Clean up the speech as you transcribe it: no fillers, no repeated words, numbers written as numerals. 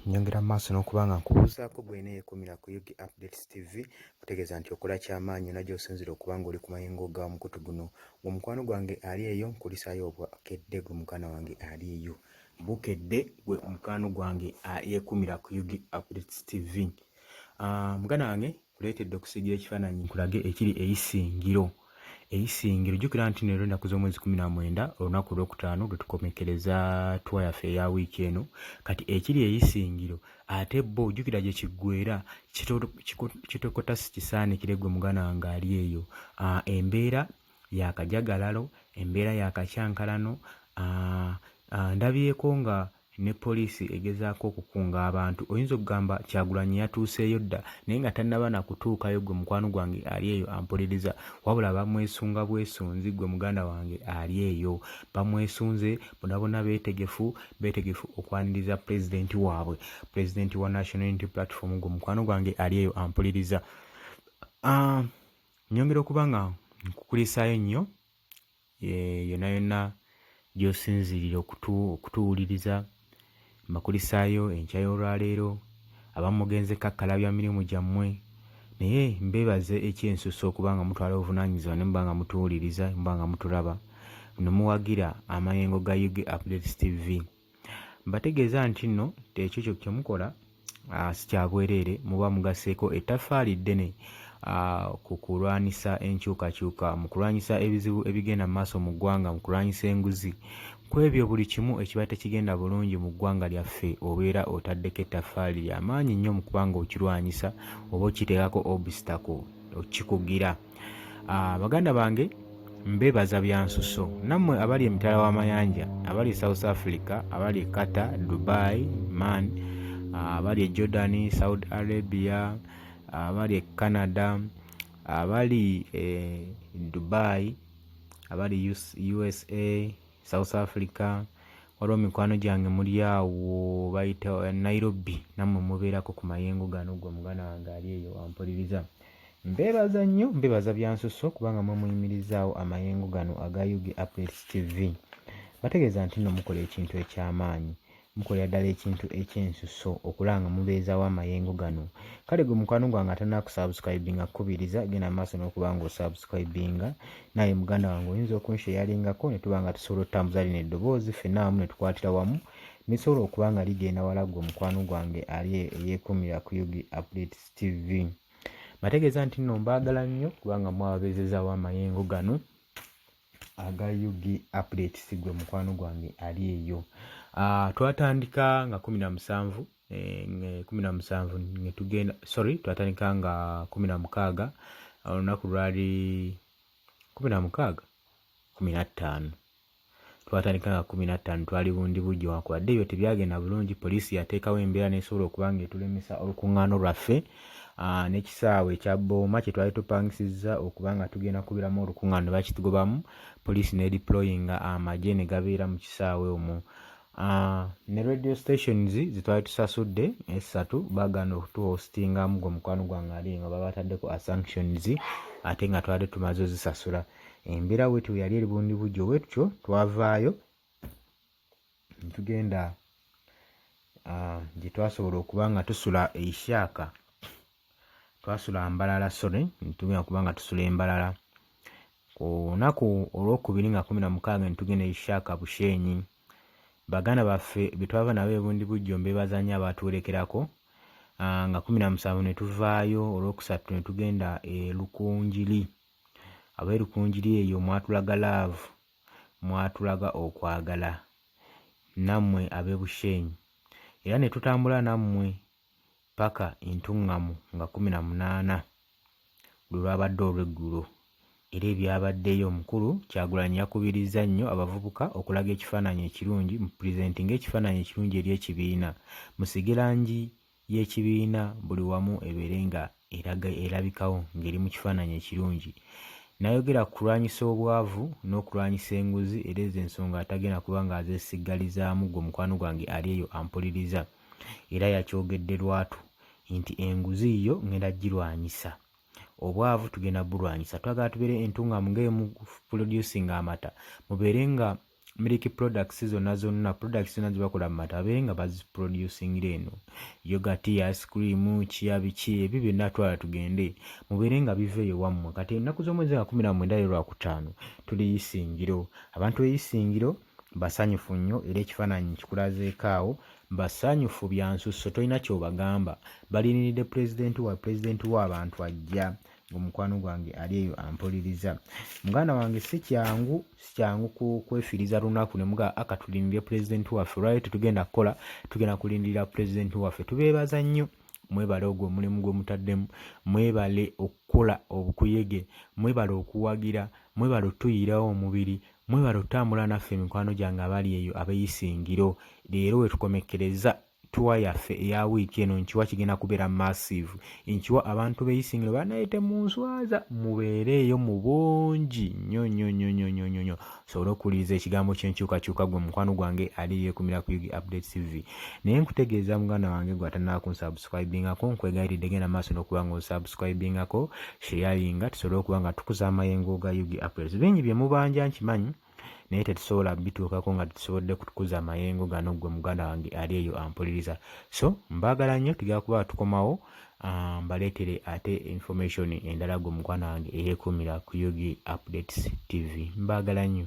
Nyongera maaso n'okubanga nkubuuzaako gwena eyeekumira ku Yugi Updates TV kutegeeza nti okola kyamaanyi era gy'osinzira okuba ng'oli ku mayengo ga mukutu guno. Omukwano gwange ali eyo nkulisaayo obwakedde gwe muganda wange ali eyo. Bukedde gwe mukwano gwange yeekumira ku Yugi Updates TV. Muganda wange kuleetedde okusigira ekifaananyi nkulage ekiri eyisingiro. Eyisingiro jjukira nti leero ennaku z'omwezi 19 olunaku olwokutaano lwe tukomekereza twa yaffe eya wiiki eno. Kati ekiri eyisingiro ate bo jjukira gye kiggweera kitokota si kisaanikire gwe muganda wange ali eyo. Embeera yakajagalalo, embeera yakakyankalano. Ndabyeko nga ne poliisi egezaako okukunga abantu. Oyinza okugamba Kyagulanyi yatuuseeyo dda naye nga tannaba na kutuukayo gwe mukwano gwange ali eyo ampuliriza, wabula bamwesunga bwesunzi gwe muganda wange ali eyo. Bamwesunze bonna beetegefu okwaniriza pulezidenti waabwe, pulezidenti wa National Unity Platform gwe mukwano gwange ali eyo ampuliriza. Nyongera okuba nga nkukulisaayo nnyo yonna yonna gy'osinzirira okutuwuliriza. Mbakulisaayo enkya y'olwaleero, abamu mugenze kakkalabya mirimu gyammwe, naye mbeebaze ekyensuso okuba nga mutwala obuvunaanyizibwa ne muba nga mutuwuliriza, muba nga mutulaba ne muwagira amayengo ga Yugi Updates TV. Mbategeeza nti nno ekyo kye mukola si kya bwereere, muba mugaseeko ettaffaali ddene ku kulwanyisa enkyukakyuka, mu kulwanyisa ebizibu ebigenda mu maaso mu ggwanga, mu kulwanyisa enguzi. Ku ebyo buli kimu ekiba tekigenda bulungi mu ggwanga lyaffe obeera otaddeko ettaffaali ly'amaanyi nnyo mu kubanga okirwanyisa oba okiteekako obstacle okikugira. Baganda bange mbeebaza bya nsuso, nammwe abali emitala w'amayanja, abali South Africa, abali Qatar, Dubai, Man, abali Jordan, Saudi Arabia, abali Canada, abali Dubai, abali USA, South Africa, waliwo mikwano gyange muli awo bayita Nairobi, nammwe mubeerako ku mayengo gano gwe muganda wange ali eyo ampuliriza. Mbeebaza nnyo, mbeebaza bya nsuso kubanga mwe muyimirizaawo amayengo gano aga Yugi Updates TV. Bategeeza nti nno mukola ekintu eky'amaanyi, mukolera ddala ekintu ekyensuso okulanga mubeezaawo amayengo gano. Kale gwe mukwano gwange atanaakusubscribinga kkubiriza genda maaso n'okuba ng'osubscribinga. Naye muganda wange oyinza okunsharingako ne tuba nga tusobola otutambuza lino eddoboozi ffenna wamu ne tukwatira wamu nisobola okuba nga ligenda wala gwe mukwano gwange ali eyeekumira ku Yugi Updates TV. Bategeeza nti nno mbaagala nnyo kubanga mwababeezezaawo amayengo gano aga Yugi Updates gwe mukwano gwange ali eyo. Twatandika nga 17 ne tugenda twatandika nga 16 olunaku lwali 15 twatandika nga 15 twali bundi bujjo wakwadde ebyo tebyagenda bulungi. Poliisi yateekawo embeera n'esobola okuba ng'etulemesa olukuŋŋaano lwaffe n'ekisaawe ekya Bbooma kye twali tupangisizza okuba nga tugenda kubiramu olukuŋŋaano bakitugobamu. Poliisi ne deployinga amagye ne gabeera mu kisaawe omwo. Ne radio stations zitwali tusasudde 3 baagana okutuhostingamu gwe mukwano gwange ali nga babataddeko sanctions ate nga twali tumaze ozisasula. Embeera bwetyo yali eri bundi bujjo bwetyo twavaayo ntugenda gye twasobola okuba nga tusula Ishaka, twasula Mbalala ntugenda okuba nga tusula Embalala. Ku lunaku olwokubiri nga 16 ntugenda Ishaka Bushenyi. Baganda baffe be twava nabo ebundi bujjo mbeebaza nnyo abaatuwerekerako. Nga 17 ne tuvaayo, olwokusatu ne tugenda Lukunjiri. Ab'Erukunjiri eyo mwatulaga love, mwatulaga okwagala nammwe ab'Ebushenyi, era ne tutambula nammwe paka Entuŋŋamu nga 18 lwe lwabadde olw'eggulo. Era ebyabaddeyo omukulu Kyagulanyi yakubirizza nnyo abavubuka okulaga ekifaananyi ekirungi mu purezentinga ekifaananyi ekirungi eri ekibiina. Musige langi y'ekibiina buli wamu ebeere nga erabikawo ng'eri mu kifaananyi ekirungi. Nayogera ku kulwanyisa obwavu n'okulwanyisa enguzi era ezo ensonga atagenda kuba nga azeesiggalizaamu gwe mukwano gwange ali eyo ampuliriza. Era yakyogedde lwatu nti enguzi yo ngenda girwanyisa, obwavu tugenda bulwanyisa. Twagala tubeere Entuŋŋamu ng'emu producing amata, mubeere nga milk products zonna products zonna zibakola mu matabe nga baziproducingira eno yogurt, ice cream, chia biki ebyo byonna twala tugende mubeere nga biveeyo wammwe. Kati ennaku z'omwezi nga 19 Lwakutaano tuli Isingiro. Abantu b'Isingiro basanyufu nnyo era ekifaananyi kikulazeeko awo, basanyufu bya nsusso, tolina ky'obagamba. Baliniridde pulezidenti wa abantu ajja, omukwano gwange ali eyo ampuliriza. Muganda wange si kyangu kwefiriza lunaku ne muga akatulindire pulezidenti waffe. Olwali tetugenda kukola, tugenda kulindirira pulezidenti waffe. Tubeebaza nnyo, mwebale ogwo omulimu gwe mutaddemu, mwebale okukola obukuyege, mwebale okuwagira, mwebale otuyirawo omubiri, mwebale otambula naffe mikwano gyange abali eyo ab'Isingiro. Leero wetukomekkereza tuwa yaffe eya wiiki eno nkiwa kigenda kubeera massive. Nkiwa abantu b'Isingiro banayite mu nswaza, mubeereeyo mu bungi nnyo sobole okuwuliriza ekigambo ky'enkyukakyuka gwe mukwano gwange ali yeekumira ku Yugi Updates TV. Naye nkutegeeza muganda wange gwe atanaba kunsubscribingako, nkwegayiridde genda maaso n'okuba nga onsubscribingako, sharinga tusobole okuba nga tukuza amayengo ga Yugi Updates. Bingi bye mubanja nkimanyi, naye tetusobola bituukako nga tusobodde kutukuza amayengo gano gwe muganda wange ali eyo ampuliriza. So mbaagala nnyo, tugenda kuba tukomawo mbaleetere ate information endala gwe muganda wange eyeekuumira ku Yugi Updates TV. Mbaagala nnyo.